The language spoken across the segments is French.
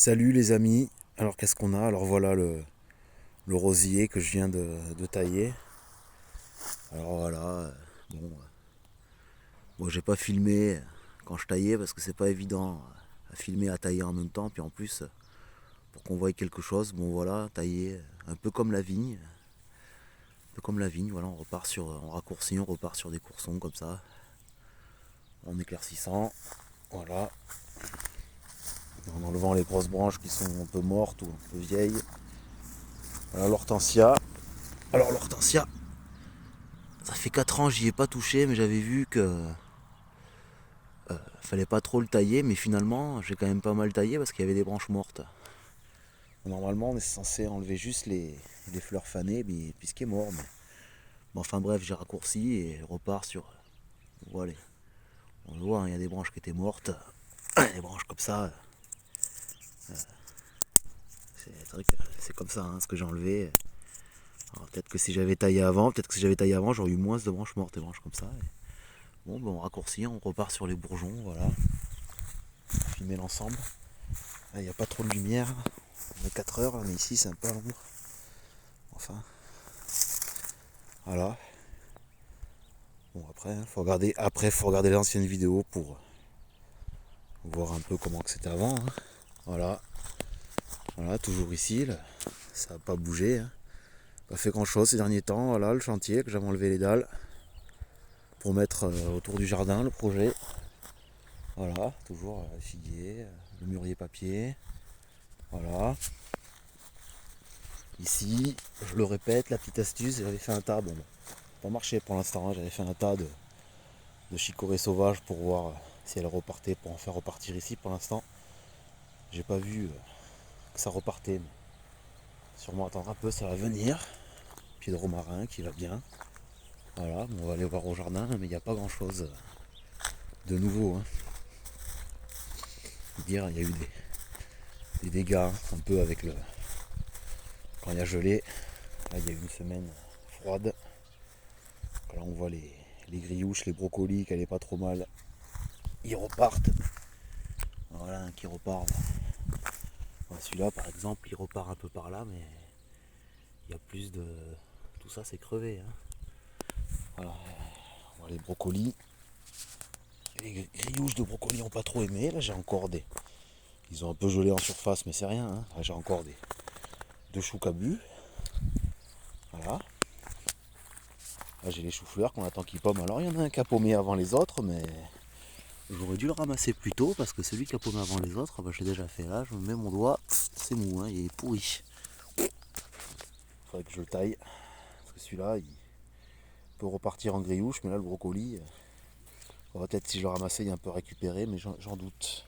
Salut les amis, alors qu'est-ce qu'on a? Alors voilà le rosier que je viens de tailler. Alors voilà, bon j'ai pas filmé quand je taillais parce que c'est pas évident à filmer, à tailler en même temps. Puis en plus, pour qu'on voie quelque chose, bon voilà, tailler un peu comme la vigne. Un peu comme la vigne, voilà, on raccourcit, on repart sur des coursons comme ça, en éclaircissant, voilà, en enlevant les grosses branches qui sont un peu mortes ou un peu vieilles. Voilà l'hortensia. Alors l'hortensia, ça fait 4 ans, j'y ai pas touché, mais j'avais vu que fallait pas trop le tailler, mais finalement j'ai quand même pas mal taillé parce qu'il y avait des branches mortes. Normalement on est censé enlever juste les fleurs fanées, mais puis ce qui est mort. Mais... Bon, enfin bref, j'ai raccourci et je repars sur. Voilà. On le voit, hein, il y a des branches qui étaient mortes. Des branches comme ça. C'est comme ça hein, ce que j'ai enlevé. Alors, peut-être que si j'avais taillé avant, j'aurais eu moins de branches mortes, des branches comme ça. Et bon, ben, on raccourcit, on repart sur les bourgeons, voilà. Filmer l'ensemble. Il n'y a pas trop de lumière. On est 4 heures, mais ici c'est un peu à l'ombre. Enfin, voilà. Bon après, faut regarder l'ancienne vidéo pour voir un peu comment que c'était avant. Hein. Voilà. Voilà, toujours ici. Là. Ça n'a pas bougé. Hein. Pas fait grand chose ces derniers temps. Voilà le chantier que j'avais enlevé les dalles pour mettre autour du jardin le projet. Voilà, toujours figuier, le mûrier papier. Voilà. Ici, je le répète, la petite astuce, j'avais fait un tas, bon, pas marché pour l'instant, hein, j'avais fait un tas de chicorée sauvage pour voir si elle repartait, pour en faire repartir ici pour l'instant. J'ai pas vu que ça repartait, mais sûrement attendre un peu, ça va venir. Pied de romarin qui va bien. Voilà, on va aller voir au jardin, mais il n'y a pas grand chose de nouveau. Hein. Dire, il y a eu des dégâts hein, un peu avec le. Quand il y a gelé, là il y a eu une semaine froide. Là on voit les griouches, les brocolis qui allaient pas trop mal. Ils repartent. Voilà, un qui repart. Voilà, celui-là par exemple, il repart un peu par là, mais il y a plus de. Tout ça c'est crevé. Hein. Voilà. Voilà, les brocolis. Les griouches de brocolis n'ont pas trop aimé. Là j'ai encore des. Ils ont un peu gelé en surface, mais c'est rien. Hein. Là j'ai encore des. Deux choux cabus. Voilà. Là j'ai les choux-fleurs qu'on attend qu'ils pomment. Alors il y en a un qui a paumé avant les autres, mais j'aurais dû le ramasser plus tôt parce que celui qui a paumé avant les autres, bah, je l'ai déjà fait là. Je mets mon doigt, c'est mou, hein, il est pourri. Il faudrait que je le taille. Parce que celui-là, il peut repartir en griouche, mais là le brocoli, peut-être si je le ramassais, il est un peu récupéré, mais j'en doute.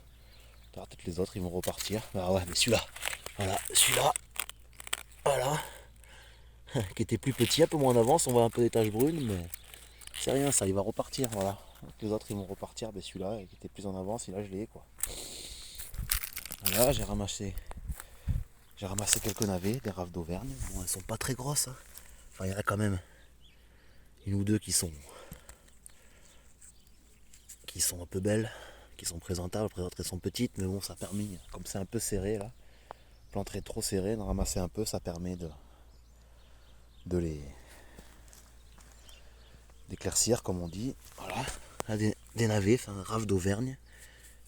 Peut-être les autres ils vont repartir. Ah ouais, mais celui-là, voilà, celui-là, voilà, qui était plus petit, un peu moins d'avance, on voit un peu des taches brunes, mais c'est rien, ça, il va repartir, voilà. Donc les autres ils vont repartir, mais celui-là qui était plus en avance, il a gelé quoi. Voilà, j'ai ramassé quelques navets, des raves d'Auvergne. Bon, elles sont pas très grosses, hein. Enfin, il y en a quand même une ou deux qui sont un peu belles, qui sont présentables. Après, les autres elles sont petites, mais bon, ça permet, comme c'est un peu serré là, planter trop serré, de ramasser un peu, ça permet de les d'éclaircir, comme on dit. Voilà, là, des navets, enfin, rave d'Auvergne.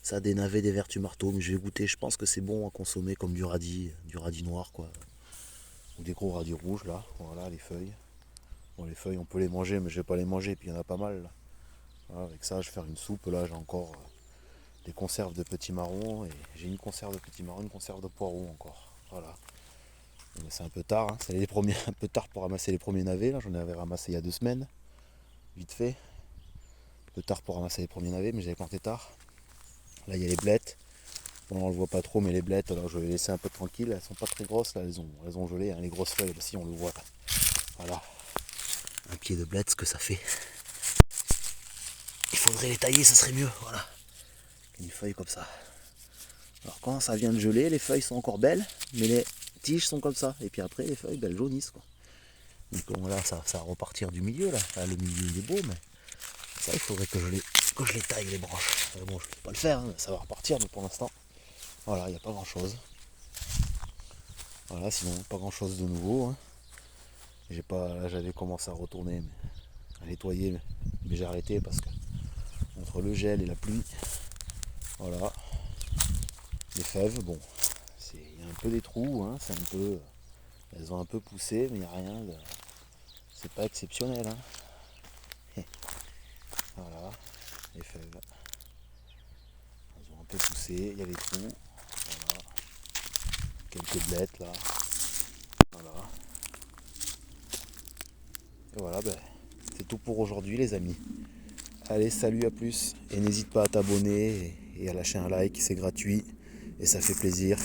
Ça, des navets, des vertus marteaux, mais je vais goûter. Je pense que c'est bon à consommer comme du radis noir, quoi. Ou des gros radis rouges là. Voilà, les feuilles. Bon, les feuilles, on peut les manger, mais je vais pas les manger, puis il y en a pas mal là. Voilà, avec ça, je vais faire une soupe. Là, j'ai encore des conserves de petits marrons. Et j'ai une conserve de petits marrons, une conserve de poireaux encore. Voilà. C'est un peu tard. Hein. C'est les premiers, un peu tard pour ramasser les premiers navets. Là, j'en avais ramassé il y a 2 semaines. Vite fait. Un peu tard pour ramasser les premiers navets, mais j'avais planté tard. Là, il y a les blettes. Bon, on le voit pas trop, mais les blettes, alors je vais les laisser un peu tranquilles. Elles sont pas très grosses. Là, elles ont gelé. Hein. Les grosses feuilles, si on le voit. Là. Voilà. Un pied de blette, ce que ça fait. Il faudrait les tailler, ça serait mieux. Voilà. Une feuille comme ça. Alors quand ça vient de geler, les feuilles sont encore belles, mais les tiges sont comme ça. Et puis après, les feuilles, elles jaunissent. Quoi. Donc bon, là, ça va repartir du milieu. Là. Là, le milieu, il est beau, mais ça, il faudrait que je les taille, les branches. Bon, je ne peux pas le faire, hein, ça va repartir, mais pour l'instant, voilà, il n'y a pas grand-chose. Voilà, sinon pas grand chose de nouveau. Hein. Là, j'avais commencé à retourner, à nettoyer, mais j'ai arrêté parce que entre le gel et la pluie, voilà, les fèves, bon, il y a un peu des trous, hein, elles ont un peu poussé, mais il n'y a rien de, c'est pas exceptionnel. Hein. Voilà, les fèves, elles ont un peu poussé, il y a des trous, voilà, quelques blettes là, voilà. Et voilà, ben, c'est tout pour aujourd'hui les amis. Allez, salut, à plus. Et n'hésite pas à t'abonner et à lâcher un like, c'est gratuit et ça fait plaisir.